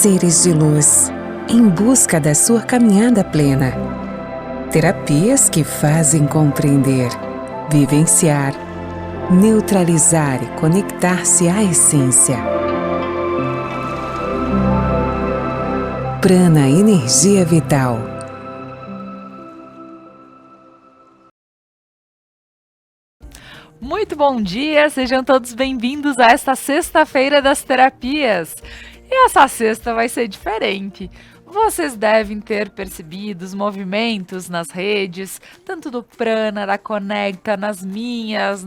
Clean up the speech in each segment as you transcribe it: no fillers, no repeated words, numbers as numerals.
seres de luz, em busca da sua caminhada plena. Terapias que fazem compreender, vivenciar, neutralizar e conectar-se à essência. Prana Energia Vital. Muito bom dia, sejam todos bem-vindos a esta sexta-feira das terapias. E essa sexta vai ser diferente. Vocês devem ter percebido os movimentos nas redes, tanto do Prana, da Conecta, nas minhas,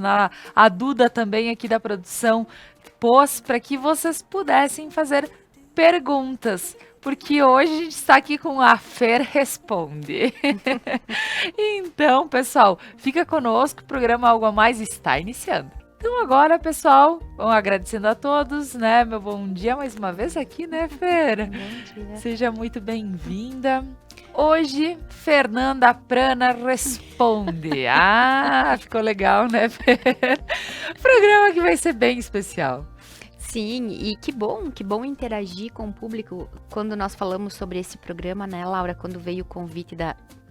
a Duda também aqui da produção, pôs para que vocês pudessem fazer perguntas. Porque hoje a gente está aqui com a Fer Responde. Então, pessoal, fica conosco, o programa Algo a Mais está iniciando. Então agora, pessoal, vamos agradecendo a todos, né? Meu bom dia mais uma vez aqui, né, Fer? Bom dia. Seja muito bem-vinda. Hoje, Fernanda Prana Responde. Ah, ficou legal, né, Fer? Programa que vai ser bem especial. Sim, e que bom interagir com o público quando nós falamos sobre esse programa, né, Laura? Quando veio o convite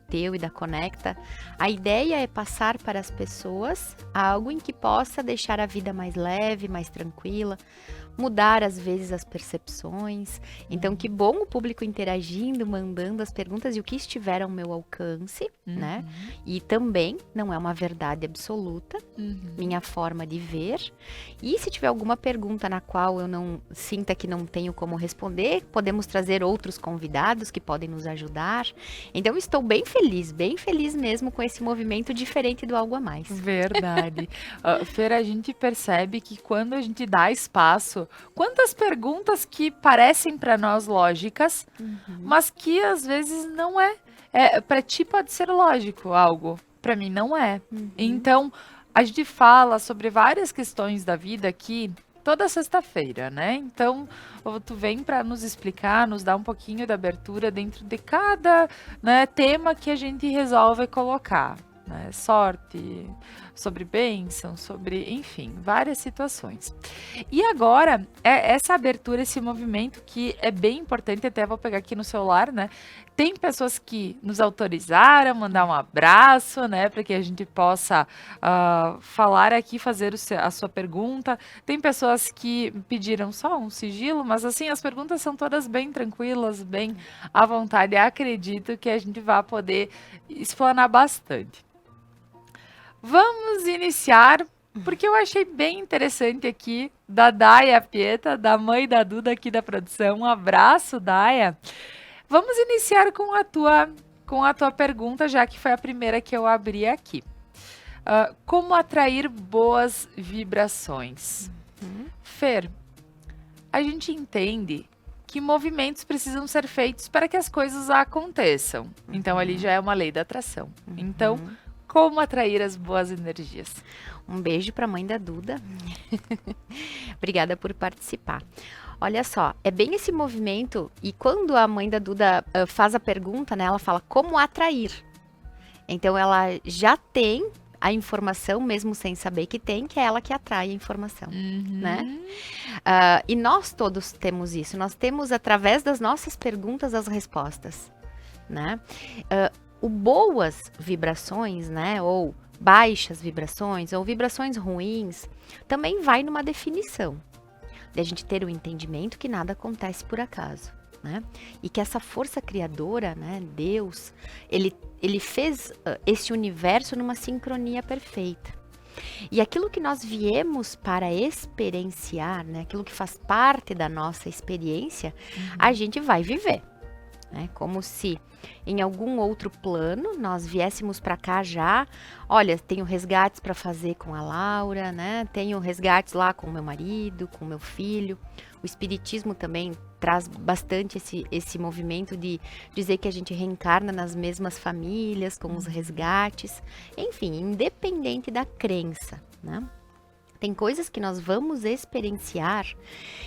teu e da Conecta, a ideia é passar para as pessoas algo em que possa deixar a vida mais leve, mais tranquila, mudar às vezes as percepções. Então, que bom o público interagindo, mandando as perguntas e o que estiver ao meu alcance, né? E também não é uma verdade absoluta, minha forma de ver. E se tiver alguma pergunta na qual eu não sinta que não tenho como responder, podemos trazer outros convidados que podem nos ajudar. Então, estou bem feliz mesmo com esse movimento diferente do Algo a Mais. Verdade. Fer, a gente percebe que quando a gente dá espaço, quantas perguntas que parecem para nós lógicas, mas que às vezes não é. Para ti pode ser lógico algo, para mim não é. Então, a gente fala sobre várias questões da vida aqui toda sexta-feira, né? Então, tu vem para nos explicar, nos dar um pouquinho da abertura dentro de cada, né, tema que a gente resolve colocar, né? Sorte, sobre bênção, sobre, enfim, várias situações. E agora, essa abertura, esse movimento que é bem importante, até vou pegar aqui no celular, né? Tem pessoas que nos autorizaram, mandar um abraço, né, para que a gente possa falar aqui, fazer a sua pergunta. Tem pessoas que pediram só um sigilo, mas assim, as perguntas são todas bem tranquilas, bem à vontade. Eu acredito que a gente vai poder explanar bastante. Vamos iniciar, porque eu achei bem interessante aqui, da Daya Pieta, da mãe da Duda aqui da produção. Um abraço, Daya. Vamos iniciar com a tua pergunta, já que foi a primeira que eu abri aqui. Como atrair boas vibrações? Fer, a gente entende que movimentos precisam ser feitos para que as coisas aconteçam. Então, ali já é uma lei da atração. Então, como atrair as boas energias? Um beijo para a mãe da Duda. Obrigada por participar. Olha só, é bem esse movimento, e quando a mãe da Duda faz a pergunta, né, ela fala como atrair. Então, ela já tem a informação, mesmo sem saber que tem, que é ela que atrai a informação, né? E nós todos temos isso, nós temos através das nossas perguntas as respostas, né? O boas vibrações, né, ou baixas vibrações, ou vibrações ruins, também vai numa definição. De a gente ter o entendimento que nada acontece por acaso, né? E que essa força criadora, né, Deus, ele fez esse universo numa sincronia perfeita. E aquilo que nós viemos para experienciar, né, aquilo que faz parte da nossa experiência, a gente vai viver. Né? Como se em algum outro plano nós viéssemos para cá já, olha, tenho resgates para fazer com a Laura, né? Tenho resgates lá com o meu marido, com o meu filho. O espiritismo também traz bastante esse movimento de dizer que a gente reencarna nas mesmas famílias, com os resgates, enfim, independente da crença, né? Tem coisas que nós vamos experienciar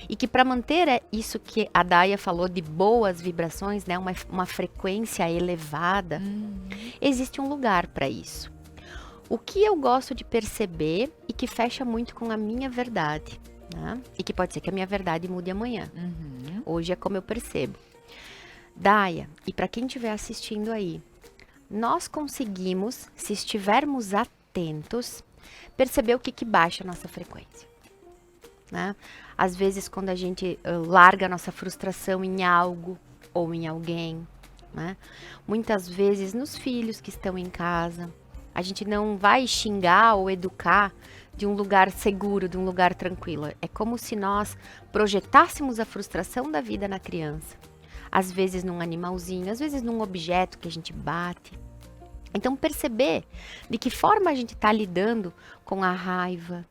e que para manter isso que a Daya falou de boas vibrações, né, uma frequência elevada, existe um lugar para isso. O que eu gosto de perceber e que fecha muito com a minha verdade, né? E que pode ser que a minha verdade mude amanhã. Hoje é como eu percebo. Daia, e para quem estiver assistindo aí, nós conseguimos, se estivermos atentos, perceber o que baixa a nossa frequência. Né? Às vezes, quando a gente larga a nossa frustração em algo ou em alguém, né? Muitas vezes nos filhos que estão em casa, a gente não vai xingar ou educar de um lugar seguro, de um lugar tranquilo. É como se nós projetássemos a frustração da vida na criança. Às vezes num animalzinho, às vezes num objeto que a gente bate. Então perceber de que forma a gente está lidando com a raiva.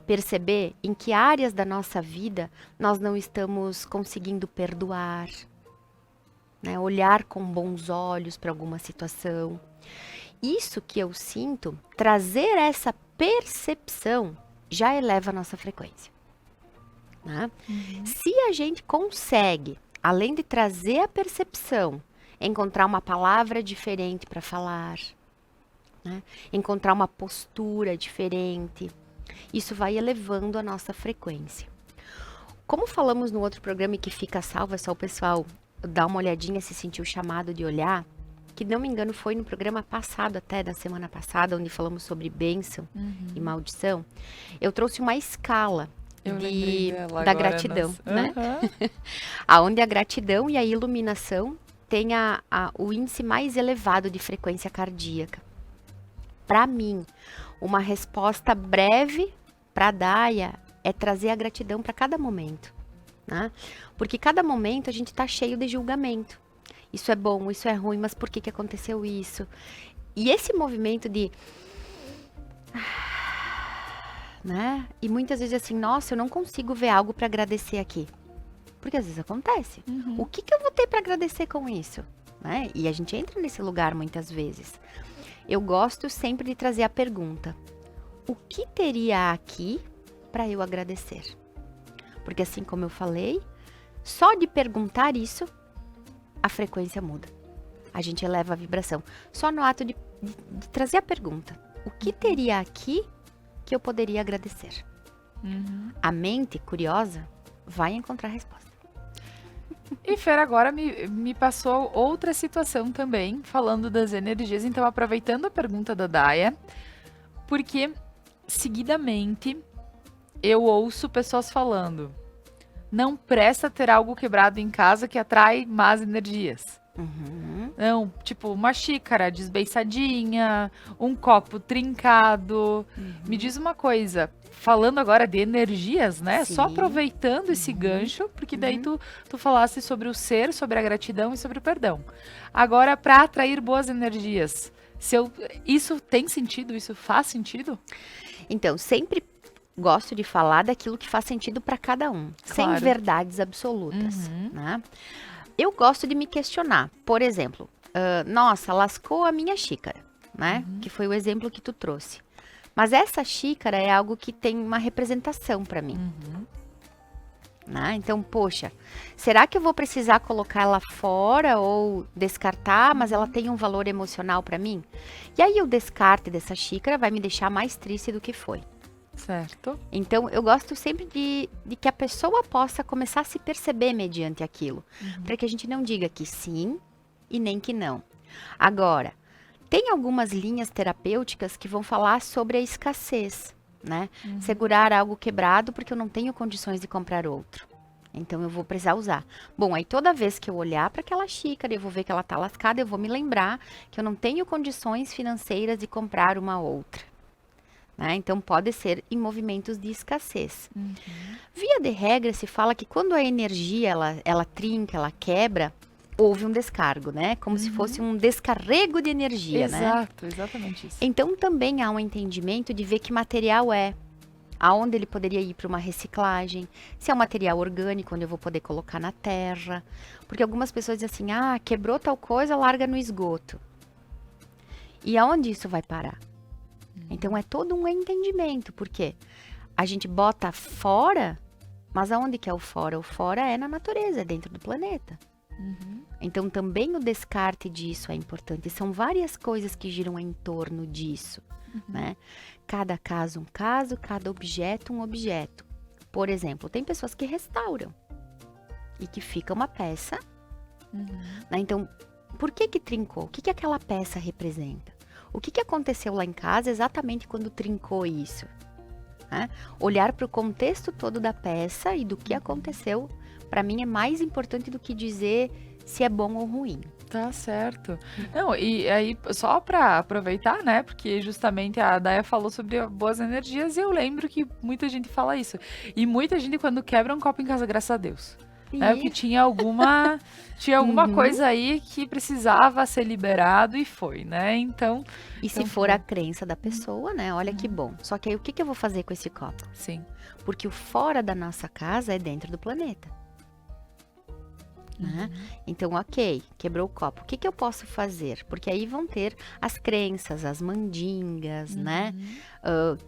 Perceber em que áreas da nossa vida nós não estamos conseguindo perdoar. Né? Olhar com bons olhos para alguma situação. Isso que eu sinto, trazer essa percepção já eleva a nossa frequência. Né? Se a gente consegue, além de trazer a percepção, encontrar uma palavra diferente para falar, né? Encontrar uma postura diferente, isso vai elevando a nossa frequência. Como falamos no outro programa e que fica salvo, é só o pessoal dar uma olhadinha se sentiu chamado de olhar, que não me engano foi no programa passado, até da semana passada, onde falamos sobre bênção e maldição, eu trouxe uma escala da gratidão, né? Aonde a gratidão e a iluminação têm o índice mais elevado de frequência cardíaca. Para mim, uma resposta breve para a Daia é trazer a gratidão para cada momento, né? Porque cada momento a gente está cheio de julgamento. Isso é bom, isso é ruim, mas por que aconteceu isso? E esse movimento de... né? E muitas vezes assim, nossa, eu não consigo ver algo para agradecer aqui. Porque às vezes acontece. O que eu vou ter para agradecer com isso? Né? E a gente entra nesse lugar muitas vezes. Eu gosto sempre de trazer a pergunta. O que teria aqui para eu agradecer? Porque assim como eu falei, só de perguntar isso, a frequência muda. A gente eleva a vibração. Só no ato de trazer a pergunta. O que teria aqui que eu poderia agradecer? A mente curiosa vai encontrar a resposta. E Fer, agora me passou outra situação também, falando das energias. Então, aproveitando a pergunta da Daia, porque seguidamente eu ouço pessoas falando: não presta ter algo quebrado em casa que atrai más energias. Não, tipo, uma xícara desbeiçadinha, um copo trincado. Me diz uma coisa, falando agora de energias, né? Sim. Só aproveitando esse gancho, porque daí tu falasse sobre o ser, sobre a gratidão e sobre o perdão. Agora, para atrair boas energias, isso tem sentido? Isso faz sentido? Então, sempre gosto de falar daquilo que faz sentido para cada um, sem verdades absolutas, né? Eu gosto de me questionar. Por exemplo, nossa, lascou a minha xícara, né? Que foi o exemplo que tu trouxe. Mas essa xícara é algo que tem uma representação para mim. Né? Então, poxa, será que eu vou precisar colocar ela fora ou descartar, mas ela tem um valor emocional para mim? E aí o descarte dessa xícara vai me deixar mais triste do que foi. Certo. Então, eu gosto sempre de que a pessoa possa começar a se perceber mediante aquilo. Para que a gente não diga que sim e nem que não. Agora, tem algumas linhas terapêuticas que vão falar sobre a escassez, né? Segurar algo quebrado porque eu não tenho condições de comprar outro. Então, eu vou precisar usar. Bom, aí toda vez que eu olhar para aquela xícara e eu vou ver que ela tá lascada, eu vou me lembrar que eu não tenho condições financeiras de comprar uma outra. Né? Então, pode ser em movimentos de escassez. Via de regra, se fala que quando a energia, ela trinca, ela quebra, houve um descargo, né? Como se fosse um descarrego de energia, né? Exato, exatamente isso. Então, também há um entendimento de ver que material é, aonde ele poderia ir para uma reciclagem, se é um material orgânico, onde eu vou poder colocar na terra. Porque algumas pessoas dizem assim, quebrou tal coisa, larga no esgoto. E aonde isso vai parar? Então, é todo um entendimento, porque a gente bota fora, mas aonde que é o fora? O fora é na natureza, é dentro do planeta. Então, também o descarte disso é importante. São várias coisas que giram em torno disso, né? Cada caso um caso, cada objeto um objeto. Por exemplo, tem pessoas que restauram. e que fica uma peça, Uhum. né? Então, por que que trincou? O que que aquela peça representa? O que que aconteceu lá em casa exatamente quando trincou isso? Né? Olhar para o contexto todo da peça e do que aconteceu, para mim é mais importante do que dizer se é bom ou ruim. Tá certo. Não, e aí, só para aproveitar, né? Porque justamente a Daya falou sobre boas energias e eu lembro que muita gente fala isso. E muita gente, quando quebra um copo em casa, graças a Deus. Né? Porque tinha alguma Uhum. coisa aí que precisava ser liberado e foi, né? Então, E se então for foi. a crença da pessoa, né? Olha que bom. Só que aí o que que eu vou fazer com esse copo? Sim. Porque o fora da nossa casa é dentro do planeta. Né? Então, ok, quebrou o copo. O que que eu posso fazer? Porque aí vão ter as crenças, as mandingas, né?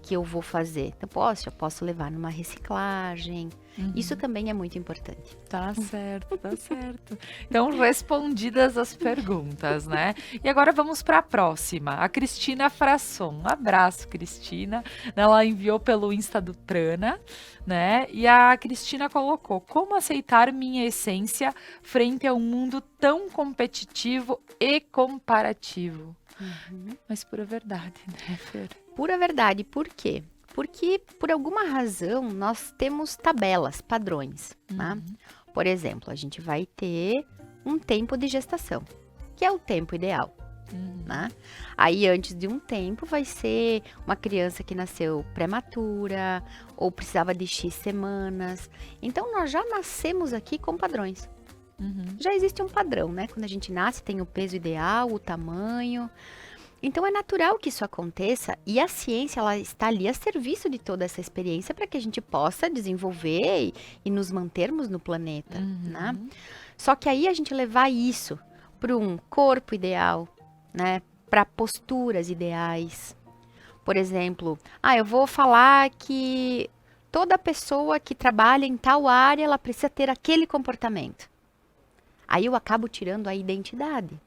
Que eu vou fazer. Então, eu posso levar numa reciclagem. Isso também é muito importante. Tá certo, tá certo. Então, respondidas as perguntas, né? E agora vamos para a próxima. A Cristina Frasson. Um abraço, Cristina. Ela enviou pelo Insta do Prana, né? E a Cristina colocou: como aceitar minha essência frente a um mundo tão competitivo e comparativo? Mas pura verdade, né, Fer? Pura verdade. Por quê? Porque, por alguma razão, nós temos tabelas, padrões, né? Por exemplo, a gente vai ter um tempo de gestação, que é o tempo ideal, né? Aí, antes de um tempo, vai ser uma criança que nasceu prematura ou precisava de X semanas. Então, nós já nascemos aqui com padrões. Já existe um padrão, né? Quando a gente nasce, tem o peso ideal, o tamanho. Então é natural que isso aconteça e a ciência ela está ali a serviço de toda essa experiência para que a gente possa desenvolver e nos mantermos no planeta, né? Só que aí a gente levar isso para um corpo ideal, né? Para posturas ideais. Por exemplo, eu vou falar que toda pessoa que trabalha em tal área ela precisa ter aquele comportamento. Aí eu acabo tirando a identidade.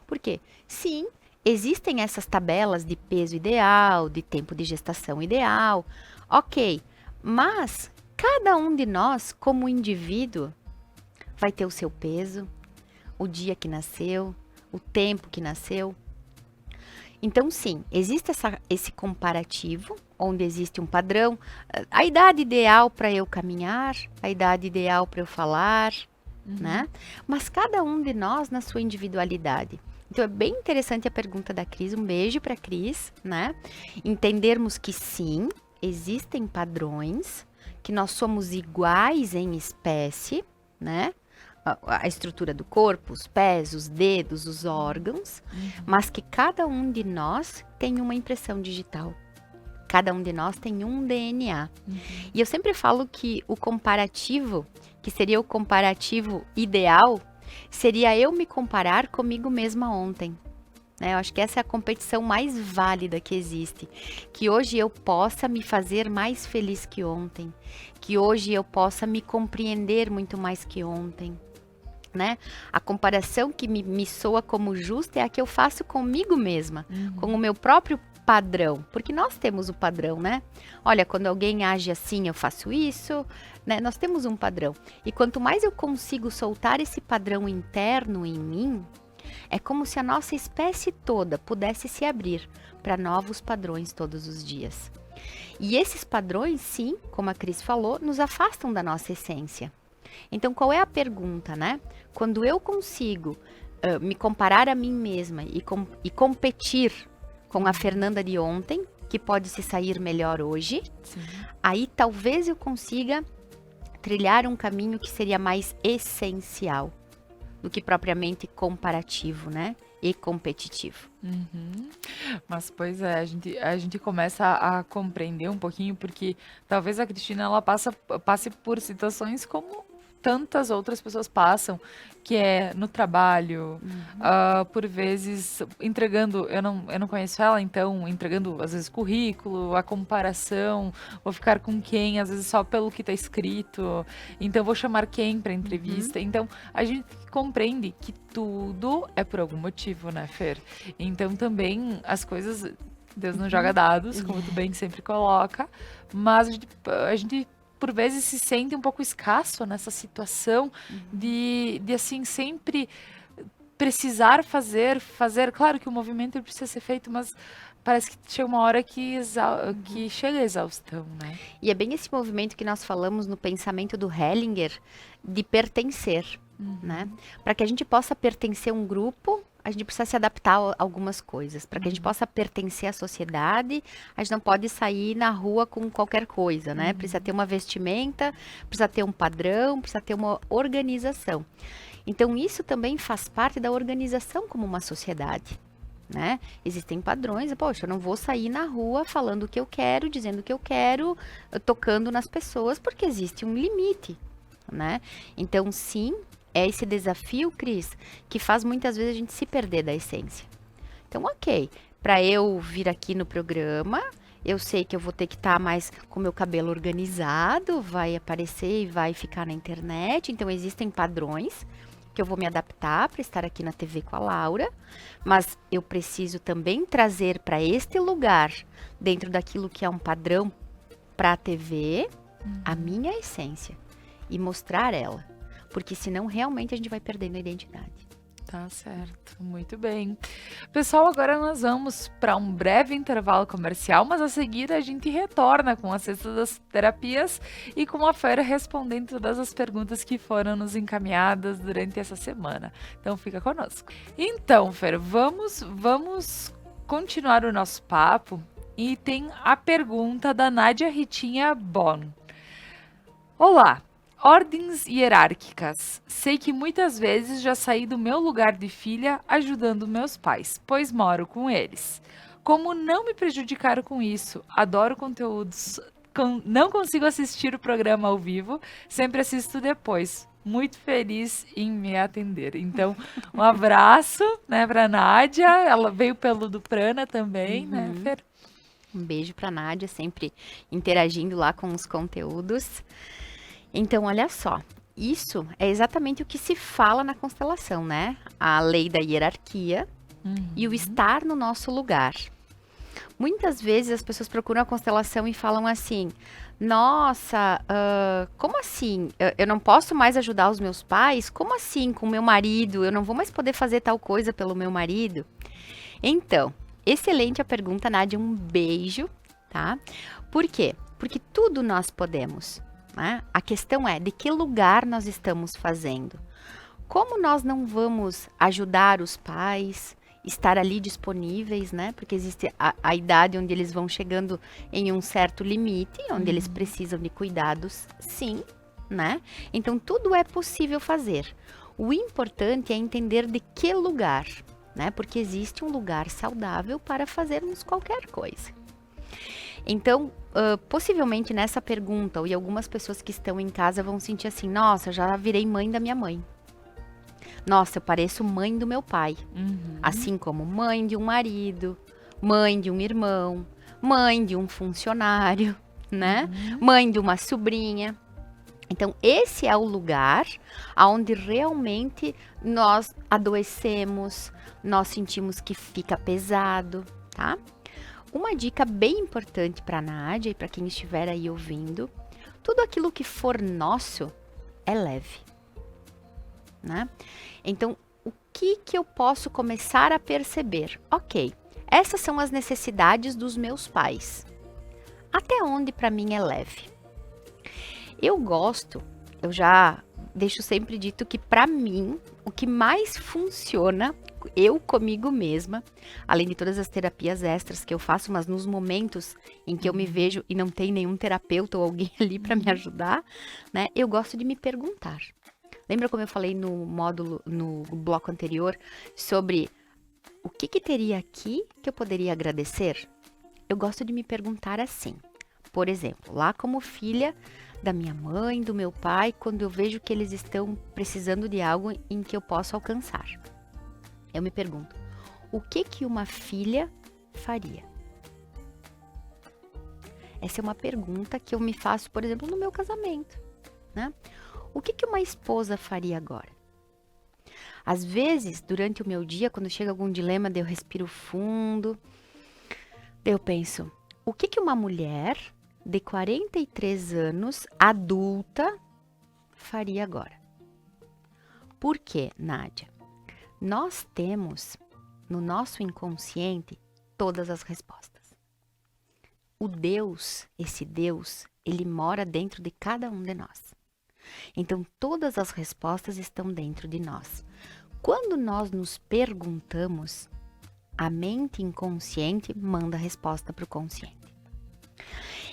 Por quê? Sim, existem essas tabelas de peso ideal, de tempo de gestação ideal, ok, mas cada um de nós, como indivíduo, vai ter o seu peso, o dia que nasceu, o tempo que nasceu. Então, sim, existe esse comparativo, onde existe um padrão, a idade ideal para eu caminhar, a idade ideal para eu falar, né? Mas cada um de nós na sua individualidade. Então, é bem interessante a pergunta da Cris. Um beijo para a Cris, né? Entendermos que sim, existem padrões, que nós somos iguais em espécie, né? A estrutura do corpo, os pés, os dedos, os órgãos, mas que cada um de nós tem uma impressão digital. Cada um de nós tem um DNA. E eu sempre falo que o comparativo, que seria o comparativo ideal, seria eu me comparar comigo mesma ontem. Né? Eu acho que essa é a competição mais válida que existe. Que hoje eu possa me fazer mais feliz que ontem. Que hoje eu possa me compreender muito mais que ontem. Né? A comparação que me soa como justa é a que eu faço comigo mesma. Com o meu próprio padrão. Porque nós temos o padrão, né? Olha, quando alguém age assim, eu faço isso... Né? Nós temos um padrão. E quanto mais eu consigo soltar esse padrão interno em mim, é como se a nossa espécie toda pudesse se abrir para novos padrões todos os dias. E esses padrões, sim, como a Cris falou, nos afastam da nossa essência. Então, qual é a pergunta, né? Quando eu consigo me comparar a mim mesma e competir com a Fernanda de ontem, que pode se sair melhor hoje, aí talvez eu consiga trilhar um caminho que seria mais essencial do que propriamente comparativo, né? E competitivo. Mas, pois é, a gente começa a compreender um pouquinho, porque talvez a Cristina ela passe por situações como tantas outras pessoas passam, que é no trabalho, por vezes entregando, eu não conheço ela, então entregando às vezes currículo, a comparação, vou ficar com quem, às vezes só pelo que está escrito, então vou chamar quem para entrevista, então a gente compreende que tudo é por algum motivo, né, Fer? Então também as coisas, Deus não joga dados, como tu bem sempre coloca, mas a gente por vezes se sente um pouco escasso nessa situação de assim, sempre precisar fazer. Claro que o movimento ele precisa ser feito, mas parece que chega uma hora que chega a exaustão, né? E é bem esse movimento que nós falamos no pensamento do Hellinger de pertencer, né? Para que a gente possa pertencer a um grupo, a gente precisa se adaptar a algumas coisas. Para que a gente possa pertencer à sociedade, a gente não pode sair na rua com qualquer coisa, né? Precisa ter uma vestimenta, precisa ter um padrão, precisa ter uma organização. Então, isso também faz parte da organização como uma sociedade, né? Existem padrões, poxa, eu não vou sair na rua falando o que eu quero, dizendo o que eu quero, tocando nas pessoas, porque existe um limite, né? Então, sim, é esse desafio, Cris, que faz muitas vezes a gente se perder da essência. Então, ok, para eu vir aqui no programa, eu sei que eu vou ter que estar mais com o meu cabelo organizado, vai aparecer e vai ficar na internet, então existem padrões que eu vou me adaptar para estar aqui na TV com a Laura, mas eu preciso também trazer para este lugar, dentro daquilo que é um padrão para a TV, a minha essência e mostrar ela, porque senão realmente a gente vai perdendo a identidade. Tá certo, muito bem. Pessoal, agora nós vamos para um breve intervalo comercial, mas a seguir a gente retorna com a Cesta das Terapias e com a Fer respondendo todas as perguntas que foram nos encaminhadas durante essa semana. Então fica conosco. Então, Fer, vamos continuar o nosso papo e tem a pergunta da Nádia Ritinha Bon. Olá! Ordens hierárquicas. Sei que muitas vezes já saí do meu lugar de filha ajudando meus pais, pois moro com eles. Como não me prejudicar com isso? Adoro conteúdos. Não consigo assistir o programa ao vivo, sempre assisto depois. Muito feliz em me atender. Então, um abraço, né, pra Nádia. Ela veio pelo do Prana também, né, Fer? Um beijo pra Nádia, sempre interagindo lá com os conteúdos. Então, olha só, isso é exatamente o que se fala na constelação, né? A lei da hierarquia e o estar no nosso lugar. Muitas vezes as pessoas procuram a constelação e falam assim, nossa, como assim? Eu não posso mais ajudar os meus pais? Como assim com o meu marido? Eu não vou mais poder fazer tal coisa pelo meu marido? Então, excelente a pergunta, Nádia, um beijo, tá? Por quê? Porque tudo nós podemos. Né? A questão é de que lugar nós estamos fazendo. Como nós não vamos ajudar os pais, estar ali disponíveis, né? Porque existe a idade onde eles vão chegando em um certo limite, onde eles precisam de cuidados, sim, né? Então tudo é possível fazer. O importante é entender de que lugar, né? Porque existe um lugar saudável para fazermos qualquer coisa. Então, possivelmente nessa pergunta, e algumas pessoas que estão em casa vão sentir assim, nossa, já virei mãe da minha mãe. Nossa, eu pareço mãe do meu pai. Assim como mãe de um marido, mãe de um irmão, mãe de um funcionário, né? Mãe de uma sobrinha. Então, esse é o lugar onde realmente nós adoecemos, nós sentimos que fica pesado, tá? Uma dica bem importante para a Nádia e para quem estiver aí ouvindo, tudo aquilo que for nosso é leve, né? Então, o que eu posso começar a perceber? Ok, essas são as necessidades dos meus pais. Até onde para mim é leve? Eu já deixo sempre dito que para mim, o que mais funciona, eu comigo mesma, além de todas as terapias extras que eu faço, mas nos momentos em que eu me vejo e não tem nenhum terapeuta ou alguém ali para me ajudar, né? Eu gosto de me perguntar. Lembra como eu falei no módulo, no bloco anterior, sobre o que teria aqui que eu poderia agradecer? Eu gosto de me perguntar assim. Por exemplo, lá como filha da minha mãe, do meu pai, quando eu vejo que eles estão precisando de algo em que eu posso alcançar. Eu me pergunto, o que uma filha faria? Essa é uma pergunta que eu me faço, por exemplo, no meu casamento, né? O que uma esposa faria agora? Às vezes, durante o meu dia, quando chega algum dilema, eu respiro fundo, eu penso, o que uma mulher de 43 anos, adulta, faria agora? Por quê, Nádia? Nós temos no nosso inconsciente todas as respostas. O Deus, esse Deus, ele mora dentro de cada um de nós. Então, todas as respostas estão dentro de nós. Quando nós nos perguntamos, a mente inconsciente manda a resposta para o consciente.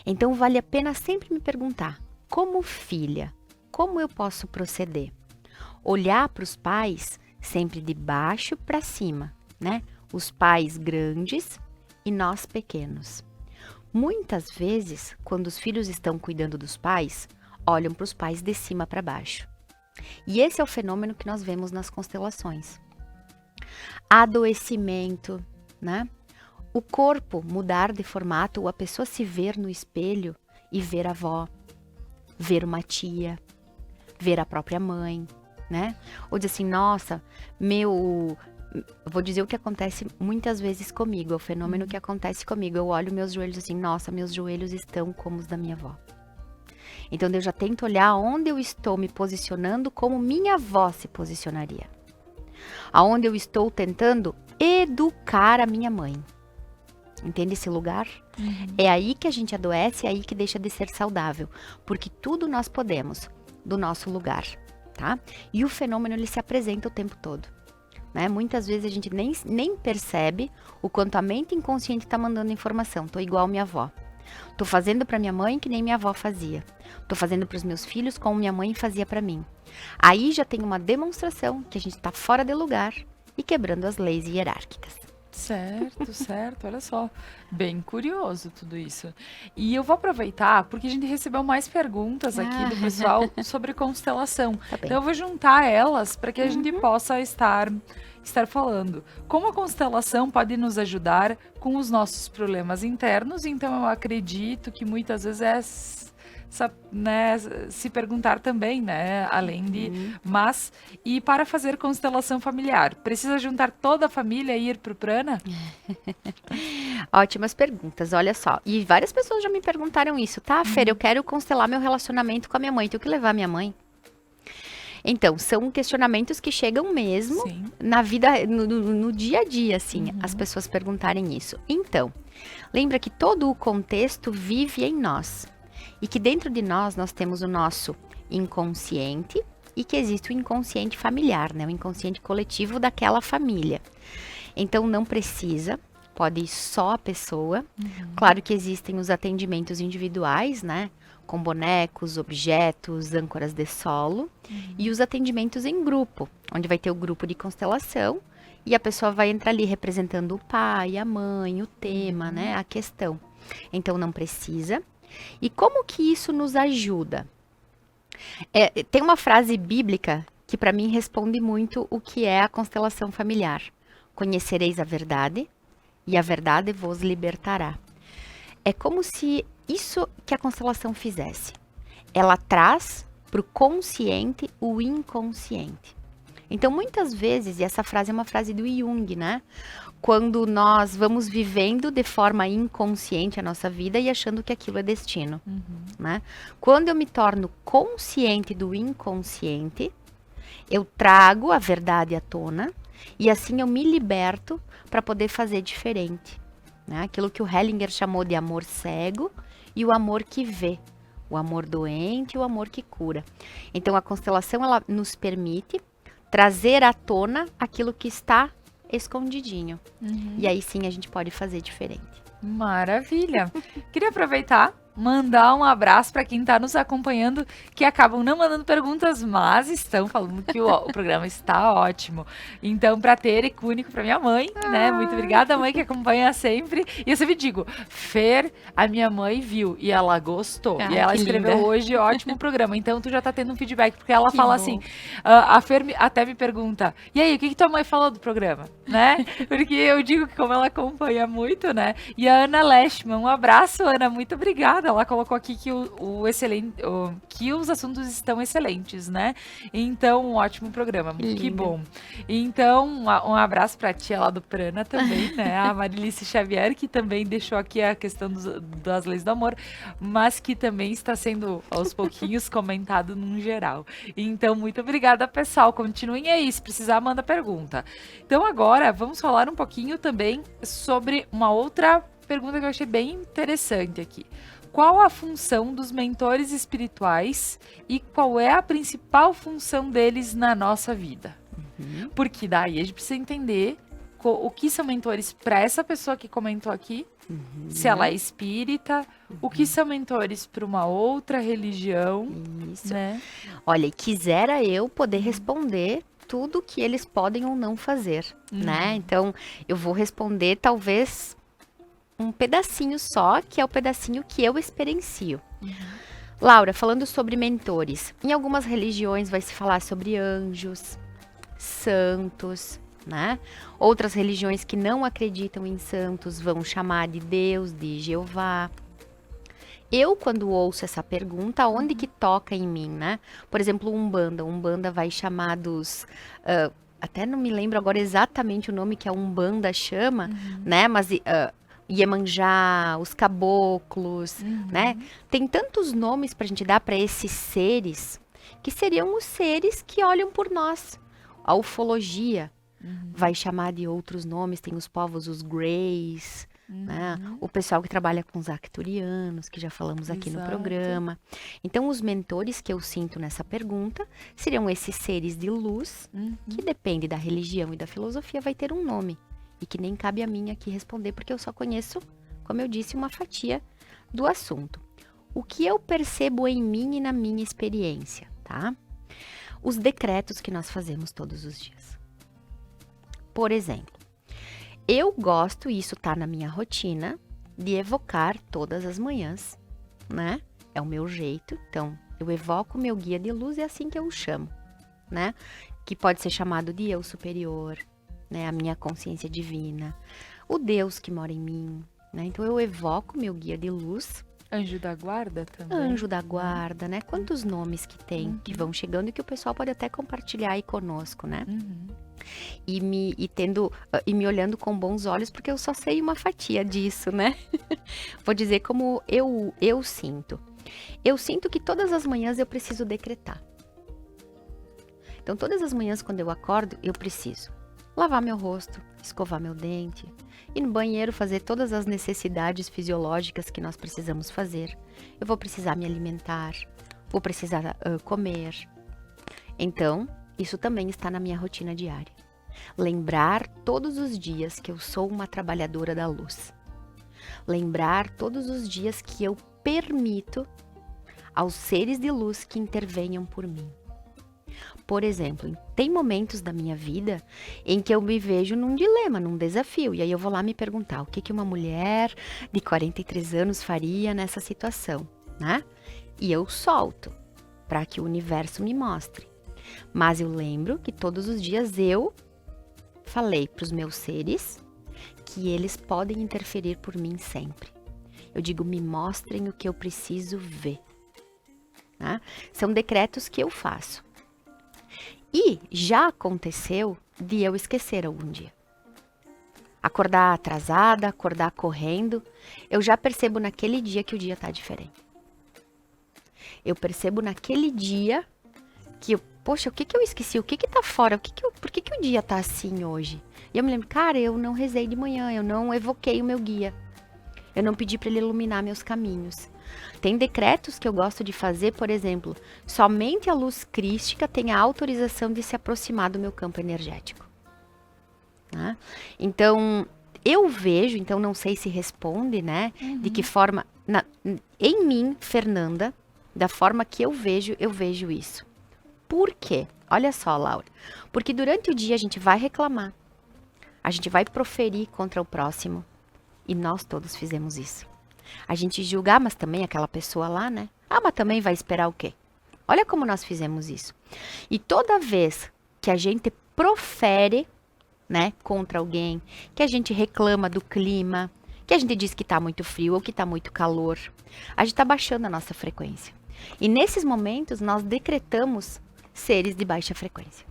Então, vale a pena sempre me perguntar, como filha, como eu posso proceder? Olhar para os pais sempre de baixo para cima, né? Os pais grandes e nós pequenos. Muitas vezes, quando os filhos estão cuidando dos pais, olham para os pais de cima para baixo. E esse é o fenômeno que nós vemos nas constelações. Adoecimento, né? O corpo mudar de formato, ou a pessoa se ver no espelho e ver a avó, ver uma tia, ver a própria mãe, né? Ou dizer assim, nossa, vou dizer o que acontece muitas vezes comigo, é o fenômeno que acontece comigo. Eu olho meus joelhos assim, nossa, meus joelhos estão como os da minha avó. Então eu já tento olhar onde eu estou me posicionando como minha avó se posicionaria. Aonde eu estou tentando educar a minha mãe. Entende esse lugar? É aí que a gente adoece, é aí que deixa de ser saudável. Porque tudo nós podemos do nosso lugar, tá? E o fenômeno, ele se apresenta o tempo todo. Né? Muitas vezes a gente nem percebe o quanto a mente inconsciente está mandando informação. Tô igual minha avó. Tô fazendo para minha mãe que nem minha avó fazia. Tô fazendo para os meus filhos como minha mãe fazia para mim. Aí já tem uma demonstração que a gente está fora de lugar e quebrando as leis hierárquicas. Certo, certo, olha só, bem curioso tudo isso. E eu vou aproveitar, porque a gente recebeu mais perguntas aqui do pessoal sobre constelação. Tá bem. Então eu vou juntar elas para que a gente possa estar falando. Como a constelação pode nos ajudar com os nossos problemas internos, então eu acredito que muitas vezes né, se perguntar também, né, além de, mas, e para fazer constelação familiar, precisa juntar toda a família e ir pro prana? Ótimas perguntas, olha só, e várias pessoas já me perguntaram isso, tá, Fer, eu quero constelar meu relacionamento com a minha mãe, tenho que levar minha mãe? Então, são questionamentos que chegam mesmo na vida, no dia a dia, assim, as pessoas perguntarem isso. Então, lembra que todo o contexto vive em nós. E que dentro de nós temos o nosso inconsciente e que existe o inconsciente familiar, né? O inconsciente coletivo daquela família. Então, não precisa, pode ir só a pessoa. Claro que existem os atendimentos individuais, né? Com bonecos, objetos, âncoras de solo. E os atendimentos em grupo, onde vai ter o grupo de constelação e a pessoa vai entrar ali representando o pai, a mãe, o tema, né? A questão. Então, não precisa. E como que isso nos ajuda? Tem uma frase bíblica que para mim responde muito o que é a constelação familiar. Conhecereis a verdade e a verdade vos libertará. É como se isso que a constelação fizesse. Ela traz para o consciente o inconsciente. Então, muitas vezes, e essa frase é uma frase do Jung, né? Quando nós vamos vivendo de forma inconsciente a nossa vida e achando que aquilo é destino, né? Quando eu me torno consciente do inconsciente, eu trago a verdade à tona e assim eu me liberto para poder fazer diferente, né? Aquilo que o Hellinger chamou de amor cego e o amor que vê, o amor doente e o amor que cura. Então, a constelação, ela nos permite trazer à tona aquilo que está escondidinho. E aí sim a gente pode fazer diferente. Maravilha! Queria aproveitar, mandar um abraço para quem está nos acompanhando, que acabam não mandando perguntas, mas estão falando que o programa está ótimo. Então, para ter e único para minha mãe, né? Muito obrigada, mãe, que acompanha sempre. E eu sempre digo, Fer, a minha mãe viu e ela gostou. E ela escreveu linda. Hoje, ótimo programa. Então, tu já tá tendo um feedback, porque ela fala bom. Assim, a Fer até me pergunta, e aí, o que tua mãe falou do programa? Né? Porque eu digo que como ela acompanha muito, né? E a Ana Leschman, um abraço, Ana, muito obrigada. ela colocou aqui que que os assuntos estão excelentes, né? Então, um ótimo programa, que bom. Então, um abraço pra tia lá do Prana também, né? A Marilice Xavier, que também deixou aqui a questão das leis do amor, mas que também está sendo, aos pouquinhos, comentado num geral. Então, muito obrigada, pessoal. Continuem aí, se precisar, manda pergunta. Então, agora, vamos falar um pouquinho também sobre uma outra pergunta que eu achei bem interessante aqui. Qual a função dos mentores espirituais e qual é a principal função deles na nossa vida? Porque daí a gente precisa entender o que são mentores para essa pessoa que comentou aqui, se ela é espírita, o que são mentores para uma outra religião. Isso. Né? Olha, e quisera eu poder responder tudo que eles podem ou não fazer, né? Então, eu vou responder talvez um pedacinho só, que é o pedacinho que eu experiencio. Laura, falando sobre mentores, em algumas religiões vai se falar sobre anjos, santos, né? Outras religiões que não acreditam em santos vão chamar de Deus, de Jeová. Eu, quando ouço essa pergunta, onde que toca em mim, né? Por exemplo, Umbanda vai chamar dos... até não me lembro agora exatamente o nome que a Umbanda chama, né? Mas... Iemanjá, os caboclos, né? Tem tantos nomes pra gente dar para esses seres, que seriam os seres que olham por nós. A ufologia vai chamar de outros nomes, tem os povos, os greys, né? O pessoal que trabalha com os arcturianos, que já falamos aqui no programa. Então, os mentores que eu sinto nessa pergunta seriam esses seres de luz, que depende da religião e da filosofia, vai ter um nome. E que nem cabe a mim aqui responder, porque eu só conheço, como eu disse, uma fatia do assunto. O que eu percebo em mim e na minha experiência, tá? Os decretos que nós fazemos todos os dias. Por exemplo, eu gosto, e isso tá na minha rotina, de evocar todas as manhãs, né? É o meu jeito, então eu evoco o meu guia de luz, é assim que eu o chamo, né? Que pode ser chamado de eu superior, né, a minha consciência divina, o Deus que mora em mim, né? Então eu evoco meu guia de luz. Anjo da guarda também. Anjo da guarda, né? Quantos nomes que tem, que vão chegando e que o pessoal pode até compartilhar aí conosco, né? E me olhando com bons olhos, porque eu só sei uma fatia disso, né? Vou dizer como eu sinto. Eu sinto que todas as manhãs eu preciso decretar. Então todas as manhãs quando eu acordo, eu preciso lavar meu rosto, escovar meu dente, ir no banheiro fazer todas as necessidades fisiológicas que nós precisamos fazer. Eu vou precisar me alimentar, vou precisar comer. Então, isso também está na minha rotina diária. Lembrar todos os dias que eu sou uma trabalhadora da luz. Lembrar todos os dias que eu permito aos seres de luz que intervenham por mim. Por exemplo, tem momentos da minha vida em que eu me vejo num dilema, num desafio. E aí eu vou lá me perguntar o que uma mulher de 43 anos faria nessa situação, né? E eu solto para que o universo me mostre. Mas eu lembro que todos os dias eu falei para os meus seres que eles podem interferir por mim sempre. Eu digo, me mostrem o que eu preciso ver. Né? São decretos que eu faço. E já aconteceu de eu esquecer algum dia. Acordar atrasada, acordar correndo, eu já percebo naquele dia que o dia tá diferente. Eu percebo naquele dia que, poxa, o que eu esqueci? O que tá fora? Por que o dia tá assim hoje? E eu me lembro, cara, eu não rezei de manhã, eu não evoquei o meu guia. Eu não pedi para ele iluminar meus caminhos. Tem decretos que eu gosto de fazer, por exemplo, somente a luz crística tem a autorização de se aproximar do meu campo energético. Né? Então, eu vejo, então não sei se responde, né? De que forma, em mim, Fernanda, da forma que eu vejo isso. Por quê? Olha só, Laura. Porque durante o dia a gente vai reclamar, a gente vai proferir contra o próximo, e nós todos fizemos isso. A gente julga, mas também aquela pessoa lá, né? Mas também vai esperar o quê? Olha como nós fizemos isso. E toda vez que a gente profere, né, contra alguém, que a gente reclama do clima, que a gente diz que tá muito frio ou que tá muito calor. A gente tá baixando a nossa frequência. E nesses momentos nós decretamos seres de baixa frequência.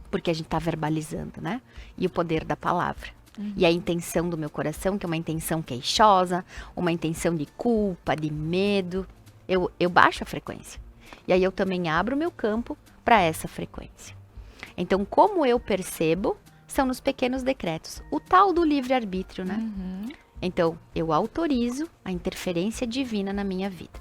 Porque a gente tá verbalizando, né? E o poder da palavra. E a intenção do meu coração, que é uma intenção queixosa, uma intenção de culpa, de medo, eu baixo a frequência. E aí eu também abro o meu campo para essa frequência. Então, como eu percebo, são nos pequenos decretos. O tal do livre-arbítrio, né? Então, eu autorizo a interferência divina na minha vida.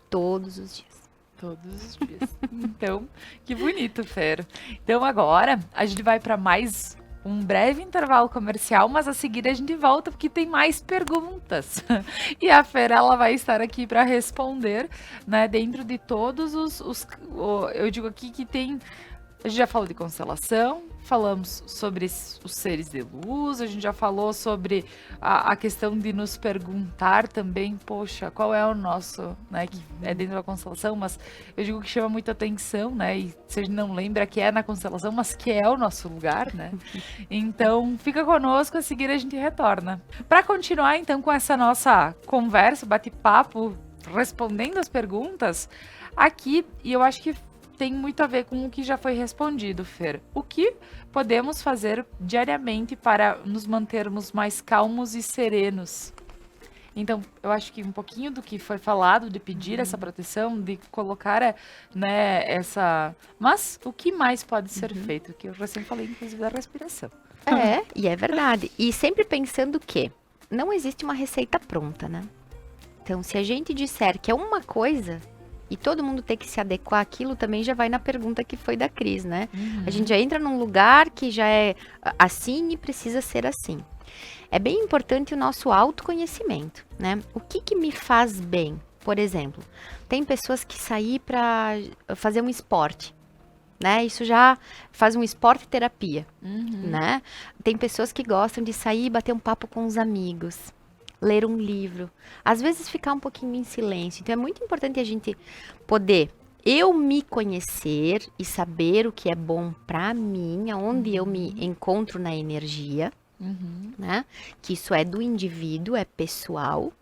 Todos os dias. Todos os dias. Então, que bonito, Fer. Então, agora, a gente vai para mais um breve intervalo comercial, mas a seguir a gente volta porque tem mais perguntas. E a Fer, ela vai estar aqui para responder, né, dentro de todos eu digo aqui que tem... A gente já falou de constelação, falamos sobre os seres de luz, a gente já falou sobre a questão de nos perguntar também, poxa, qual é o nosso, né, que é dentro da constelação, mas eu digo que chama muita atenção, né, e se a gente não lembra que é na constelação, mas que é o nosso lugar, né, então fica conosco, a seguir a gente retorna. Para continuar então com essa nossa conversa, bate-papo, respondendo as perguntas, aqui, e eu acho que tem muito a ver com o que já foi respondido, Fer. O que podemos fazer diariamente para nos mantermos mais calmos e serenos? Então, eu acho que um pouquinho do que foi falado, de pedir essa proteção, de colocar, né, essa... Mas o que mais pode ser feito? Que eu recém falei, inclusive, da respiração. E é verdade. E sempre pensando que não existe uma receita pronta, né? Então, se a gente disser que é uma coisa... E todo mundo ter que se adequar àquilo também já vai na pergunta que foi da Cris, né? A gente já entra num lugar que já é assim e precisa ser assim. É bem importante o nosso autoconhecimento, né? O que me faz bem? Por exemplo, tem pessoas que saem para fazer um esporte, né? Isso já faz um esporte terapia, né? Tem pessoas que gostam de sair e bater um papo com os amigos. Ler um livro, às vezes ficar um pouquinho em silêncio. Então é muito importante a gente poder eu me conhecer e saber o que é bom para mim, aonde eu me encontro na energia, né? Que isso é do indivíduo, é pessoal.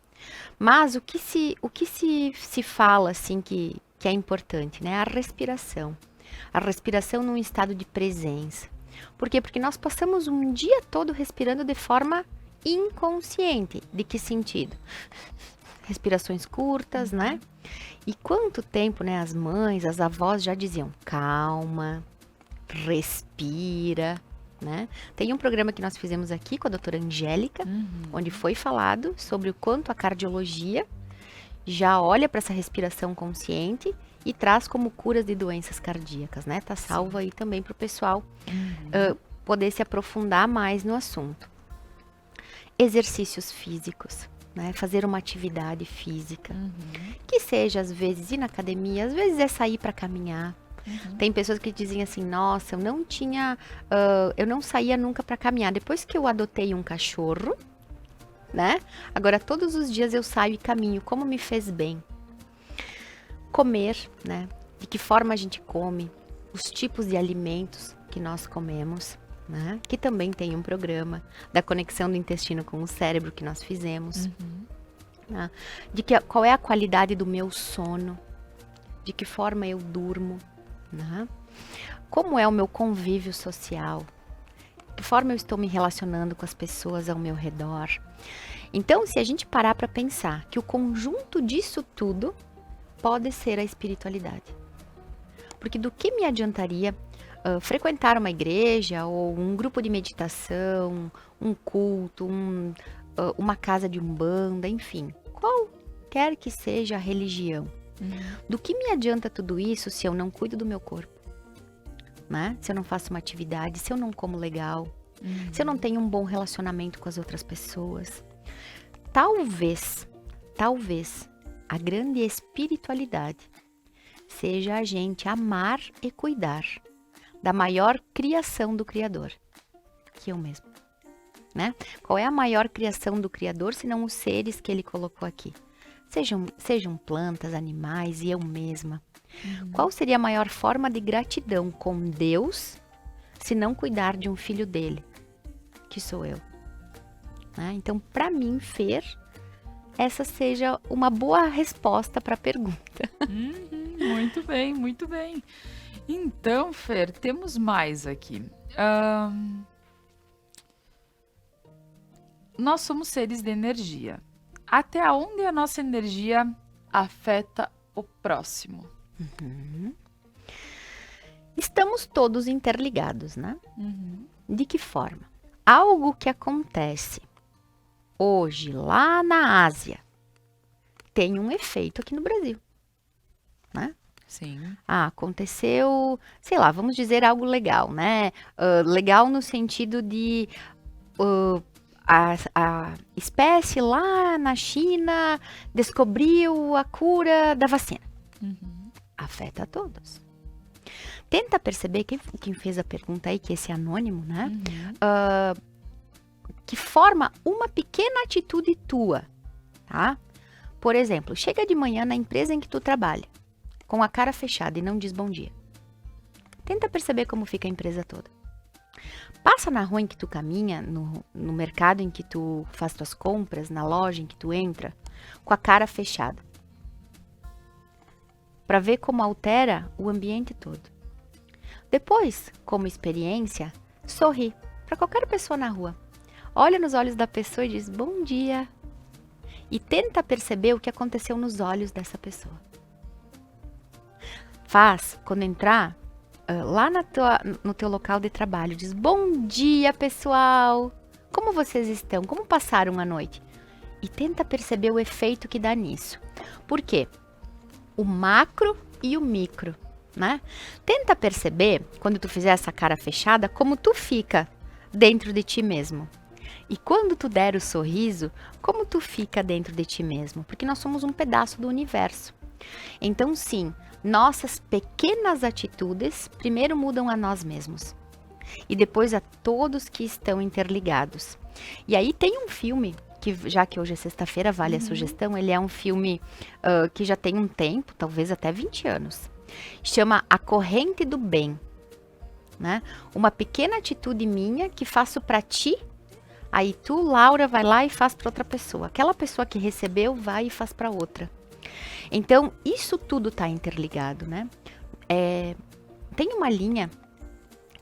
Mas o que se fala assim que é importante, né? A respiração. A respiração num estado de presença. Por quê? Porque nós passamos um dia todo respirando de forma inconsciente. De que sentido? Respirações curtas, né? E quanto tempo, né, as mães, as avós já diziam, calma, respira, né? Tem um programa que nós fizemos aqui com a doutora Angélica, onde foi falado sobre o quanto a cardiologia já olha para essa respiração consciente e traz como curas de doenças cardíacas, né? Tá salvo aí também para o pessoal poder se aprofundar mais no assunto. Exercícios físicos, né? Fazer uma atividade física, que seja às vezes ir na academia, às vezes é sair para caminhar. Tem pessoas que dizem assim, nossa, eu não saía nunca para caminhar. Depois que eu adotei um cachorro, né? Agora todos os dias eu saio e caminho, como me fez bem. Comer, né? De que forma a gente come, os tipos de alimentos que nós comemos. Né? Que também tem um programa da conexão do intestino com o cérebro que nós fizemos, né? Qual é a qualidade do meu sono, de que forma eu durmo, né? Como é o meu convívio social, de que forma eu estou me relacionando com as pessoas ao meu redor. Então, se a gente parar para pensar que o conjunto disso tudo pode ser a espiritualidade, porque do que me adiantaria frequentar uma igreja ou um grupo de meditação, um culto, uma casa de umbanda, enfim, qualquer que seja a religião. Do que me adianta tudo isso se eu não cuido do meu corpo? Né? Se eu não faço uma atividade, se eu não como legal, se eu não tenho um bom relacionamento com as outras pessoas. Talvez, a grande espiritualidade seja a gente amar e cuidar da maior criação do Criador, que eu mesmo, né? Qual é a maior criação do Criador, senão os seres que Ele colocou aqui? Sejam plantas, animais e eu mesma. Qual seria a maior forma de gratidão com Deus, se não cuidar de um filho dele, que sou eu? né? Então, para mim, Fer, essa seja uma boa resposta para a pergunta. Muito bem, muito bem. Então, Fer, temos mais aqui. Nós somos seres de energia. Até onde a nossa energia afeta o próximo? Estamos todos interligados, né? De que forma? Algo que acontece hoje lá na Ásia tem um efeito aqui no Brasil, né? Sim. Aconteceu, sei lá, vamos dizer algo legal, né? Legal no sentido de a espécie lá na China descobriu a cura da vacina. Afeta a todos. Tenta perceber, quem fez a pergunta aí, que esse é anônimo, né? Que forma uma pequena atitude tua, tá? Por exemplo, chega de manhã na empresa em que tu trabalha, com a cara fechada e não diz bom dia. Tenta perceber como fica a empresa toda. Passa na rua em que tu caminha, no mercado em que tu faz tuas compras, na loja em que tu entra, com a cara fechada. Para ver como altera o ambiente todo. Depois, como experiência, sorri para qualquer pessoa na rua. Olha nos olhos da pessoa e diz bom dia. E tenta perceber o que aconteceu nos olhos dessa pessoa. Faz, quando entrar lá no teu local de trabalho, diz bom dia, pessoal. Como vocês estão? Como passaram a noite? E tenta perceber o efeito que dá nisso. Por quê? O macro e o micro, né? Tenta perceber, quando tu fizer essa cara fechada, como tu fica dentro de ti mesmo. E quando tu der o sorriso, como tu fica dentro de ti mesmo? Porque nós somos um pedaço do universo. Então, sim, nossas pequenas atitudes primeiro mudam a nós mesmos. E depois a todos que estão interligados. E aí tem um filme, que já que hoje é sexta-feira, vale a sugestão, ele é um filme que já tem um tempo, talvez até 20 anos. Chama A Corrente do Bem, né? Uma pequena atitude minha que faço para ti, aí tu, Laura, vai lá e faz para outra pessoa. Aquela pessoa que recebeu vai e faz para outra. Então, isso tudo está interligado, né? Tem uma linha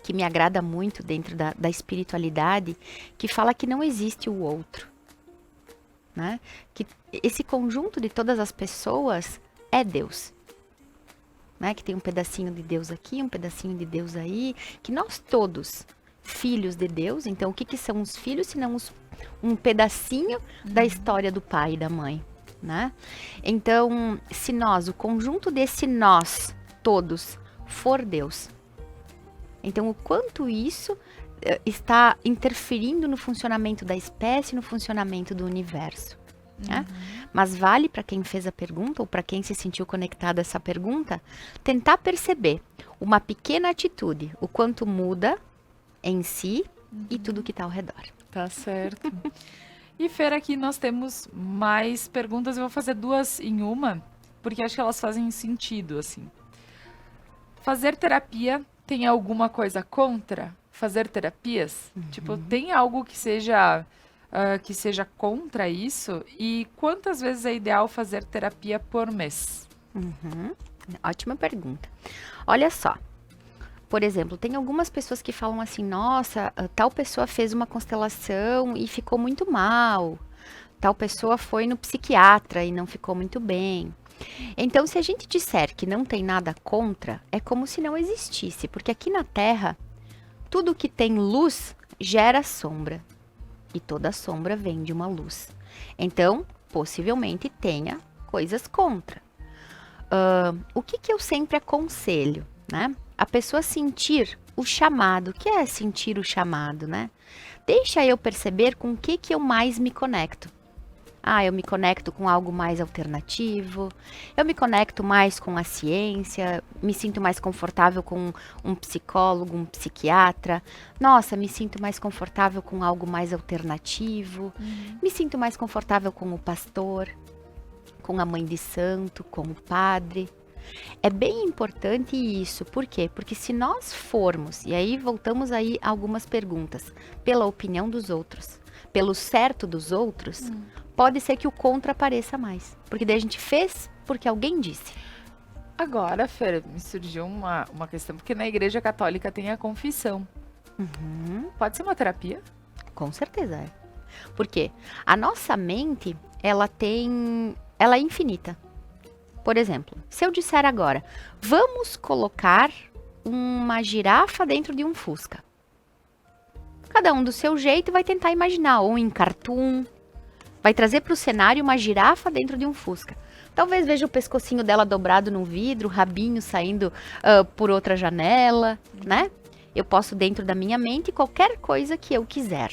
que me agrada muito dentro da espiritualidade, que fala que não existe o outro, né? Que esse conjunto de todas as pessoas é Deus. Né, que tem um pedacinho de Deus aqui, um pedacinho de Deus aí, que nós todos, filhos de Deus, então o que são os filhos, senão um pedacinho da história do pai e da mãe, né? Então, se nós, o conjunto desse nós, todos, for Deus, então o quanto isso está interferindo no funcionamento da espécie, no funcionamento do universo. Né? Mas vale para quem fez a pergunta ou para quem se sentiu conectado a essa pergunta, tentar perceber uma pequena atitude, o quanto muda em si e tudo que está ao redor. Tá certo. E Fer, aqui nós temos mais perguntas, eu vou fazer duas em uma, porque acho que elas fazem sentido, assim. Fazer terapia tem alguma coisa contra fazer terapias? Tipo, tem algo que seja contra isso? E quantas vezes é ideal fazer terapia por mês? Ótima pergunta. Olha só, por exemplo, tem algumas pessoas que falam assim, nossa, tal pessoa fez uma constelação e ficou muito mal. Tal pessoa foi no psiquiatra e não ficou muito bem. Então, se a gente disser que não tem nada contra, é como se não existisse, porque aqui na Terra, tudo que tem luz gera sombra. E toda sombra vem de uma luz. Então, possivelmente tenha coisas contra. O que eu sempre aconselho, né? A pessoa sentir o chamado. O que é sentir o chamado, né? Deixa eu perceber com o que eu mais me conecto. Eu me conecto com algo mais alternativo, eu me conecto mais com a ciência, me sinto mais confortável com um psicólogo, um psiquiatra. Nossa, me sinto mais confortável com algo mais alternativo, me sinto mais confortável com o pastor, com a mãe de santo, com o padre. É bem importante isso, por quê? Porque se nós formos, e aí voltamos aí a algumas perguntas, pela opinião dos outros, pelo certo dos outros, pode ser que o contra apareça mais. Porque daí a gente fez porque alguém disse. Agora, Fer, me surgiu uma questão, porque na Igreja Católica tem a confissão. Pode ser uma terapia? Com certeza é. Por quê? A nossa mente, ela é infinita. Por exemplo, se eu disser agora, vamos colocar uma girafa dentro de um Fusca. Cada um do seu jeito vai tentar imaginar, ou em cartoon, vai trazer para o cenário uma girafa dentro de um Fusca. Talvez veja o pescocinho dela dobrado no vidro, o rabinho saindo por outra janela, né? Eu posso, dentro da minha mente, qualquer coisa que eu quiser.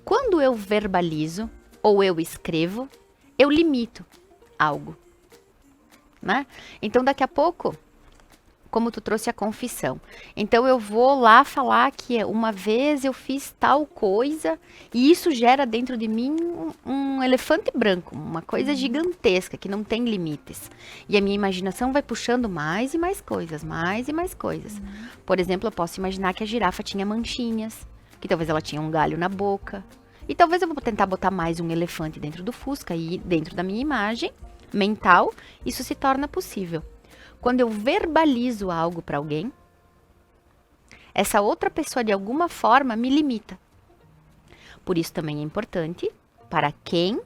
Quando eu verbalizo ou eu escrevo, eu limito algo, né? Então, daqui a pouco, como tu trouxe a confissão, então eu vou lá falar que uma vez eu fiz tal coisa e isso gera dentro de mim um elefante branco, uma coisa gigantesca que não tem limites. E a minha imaginação vai puxando mais e mais coisas, mais e mais coisas. Por exemplo, eu posso imaginar que a girafa tinha manchinhas, que talvez ela tinha um galho na boca. E talvez eu vou tentar botar mais um elefante dentro do Fusca e dentro da minha imagem mental, isso se torna possível. Quando eu verbalizo algo para alguém, essa outra pessoa de alguma forma me limita. Por isso também é importante para quem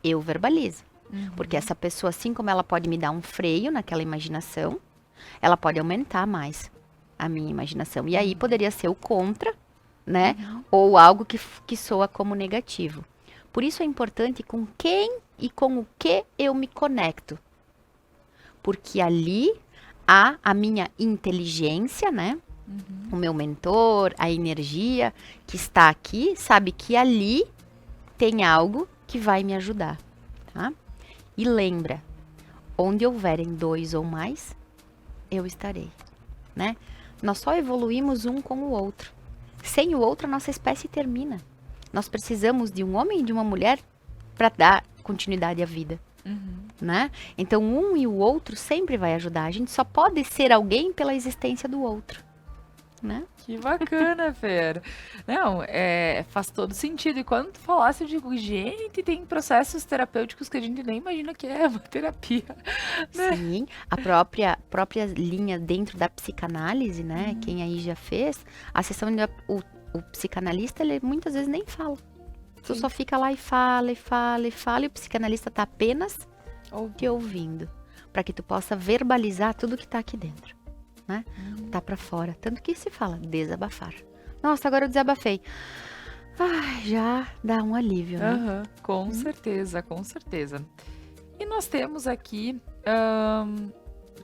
eu verbalizo. Porque essa pessoa, assim como ela pode me dar um freio naquela imaginação, ela pode aumentar mais a minha imaginação. E aí poderia ser o contra, né? Ou algo que soa como negativo. Por isso é importante com quem e com o que eu me conecto. Porque ali há a minha inteligência, né? O meu mentor, a energia que está aqui, sabe que ali tem algo que vai me ajudar, tá? E lembra, onde houverem dois ou mais, eu estarei, né? Nós só evoluímos um com o outro. Sem o outro, a nossa espécie termina. Nós precisamos de um homem e de uma mulher para dar continuidade à vida. Né? Então, um e o outro sempre vai ajudar. A gente só pode ser alguém pela existência do outro. Né? Que bacana, Fer. Não, faz todo sentido. E quando tu falasse, eu digo, gente, tem processos terapêuticos que a gente nem imagina que é uma terapia. Né? Sim, a própria linha dentro da psicanálise, né? Quem aí já fez, a sessão o psicanalista, ele muitas vezes nem fala. Tu só fica lá e fala, e fala, e fala, e o psicanalista tá apenas te ouvindo, para que tu possa verbalizar tudo que tá aqui dentro, né? Tá para fora, tanto que se fala desabafar. Nossa, agora eu desabafei. Ai, já dá um alívio, né? Com certeza, com certeza. E nós temos aqui,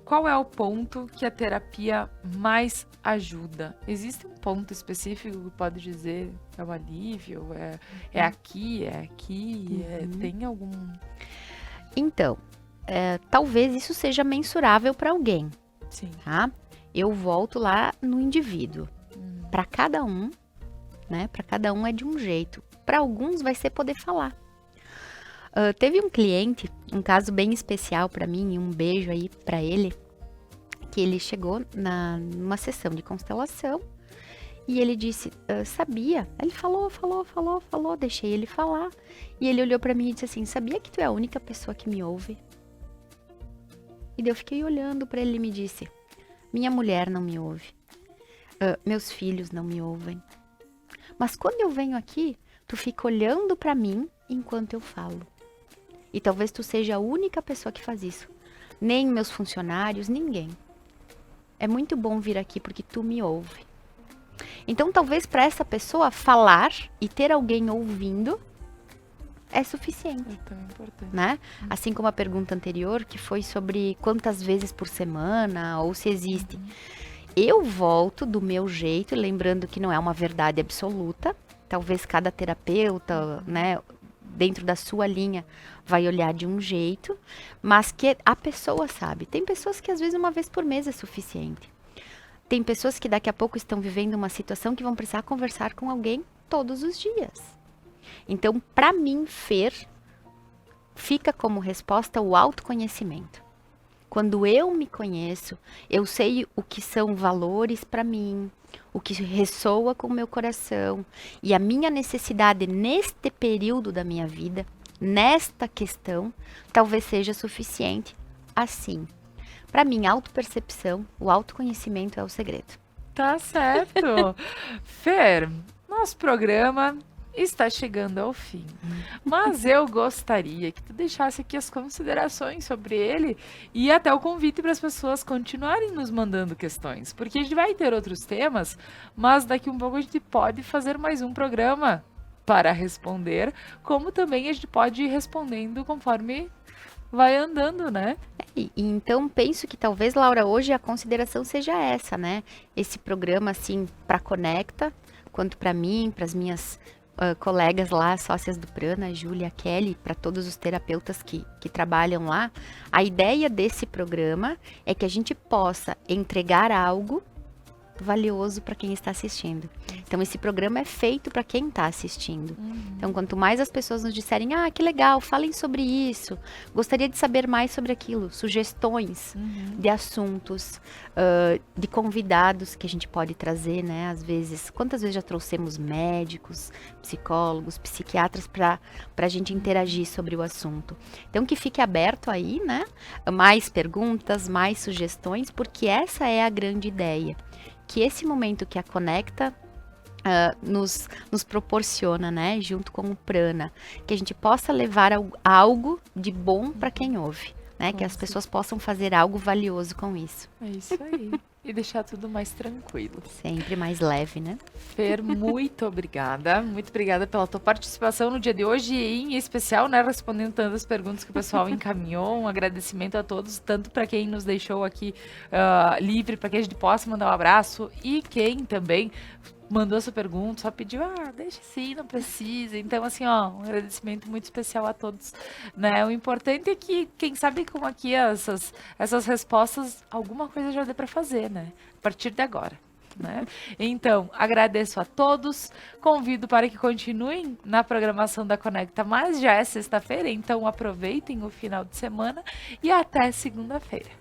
qual é o ponto que a terapia mais ajuda? Existe um ponto específico que pode dizer é o alívio, é aqui, tem algum... Então, talvez isso seja mensurável para alguém. Sim. Tá? Eu volto lá no indivíduo. Para cada um, né? Para cada um é de um jeito. Para alguns vai ser poder falar. Teve um cliente, um caso bem especial para mim, e um beijo aí para ele, que ele chegou numa sessão de constelação e ele disse, sabia? Ele falou, deixei ele falar. E ele olhou para mim e disse assim, sabia que tu é a única pessoa que me ouve? E daí eu fiquei olhando para ele e me disse, minha mulher não me ouve, meus filhos não me ouvem. Mas quando eu venho aqui, tu fica olhando para mim enquanto eu falo. E talvez tu seja a única pessoa que faz isso. Nem meus funcionários, ninguém. É muito bom vir aqui porque tu me ouve. Então, talvez para essa pessoa falar e ter alguém ouvindo é suficiente. É tão importante. Né? Assim como a pergunta anterior, que foi sobre quantas vezes por semana ou se existe. Eu volto do meu jeito, lembrando que não é uma verdade absoluta. Talvez cada terapeuta, né, dentro da sua linha, vai olhar de um jeito, mas que a pessoa sabe. Tem pessoas que às vezes uma vez por mês é suficiente. Tem pessoas que daqui a pouco estão vivendo uma situação que vão precisar conversar com alguém todos os dias. Então, para mim, Fer, fica como resposta o autoconhecimento. Quando eu me conheço, eu sei o que são valores para mim, o que ressoa com o meu coração e a minha necessidade neste período da minha vida, nesta questão, talvez seja suficiente. Assim, para mim, autopercepção, o autoconhecimento é o segredo. Tá certo. Fer, nosso programa está chegando ao fim, mas eu gostaria que tu deixasse aqui as considerações sobre ele e até o convite para as pessoas continuarem nos mandando questões, porque a gente vai ter outros temas, mas daqui um pouco a gente pode fazer mais um programa para responder, como também a gente pode ir respondendo conforme vai andando, né? E então penso que talvez, Laura, hoje a consideração seja essa, né? Esse programa assim para Conecta, quanto para mim, para as minhas colegas lá, sócias do Prana, Júlia, Kelly, para todos os terapeutas que trabalham lá, a ideia desse programa é que a gente possa entregar algo valioso para quem está assistindo. Então, esse programa é feito para quem está assistindo. Então, quanto mais as pessoas nos disserem, que legal, falem sobre isso, gostaria de saber mais sobre aquilo, sugestões de assuntos, de convidados que a gente pode trazer, né? Às vezes, quantas vezes já trouxemos médicos, psicólogos, psiquiatras para a gente interagir sobre o assunto. Então, que fique aberto aí, né? Mais perguntas, mais sugestões, porque essa é a grande ideia. Que esse momento que a Conecta nos proporciona, né, junto com o Prana, que a gente possa levar algo de bom para quem ouve, né, que as pessoas possam fazer algo valioso com isso. É isso aí. E deixar tudo mais tranquilo. Sempre mais leve, né? Fer, muito obrigada. Muito obrigada pela tua participação no dia de hoje e em especial, né, respondendo tantas perguntas que o pessoal encaminhou. Um agradecimento a todos, tanto para quem nos deixou aqui livre, para que a gente possa mandar um abraço e quem também mandou essa pergunta, só pediu, deixa assim, não precisa. Então, assim, um agradecimento muito especial a todos, né? O importante é que, quem sabe com aqui essas respostas, alguma coisa já dê para fazer, né? A partir de agora, né? Então, agradeço a todos, convido para que continuem na programação da Conecta, mas já é sexta-feira, então aproveitem o final de semana e até segunda-feira.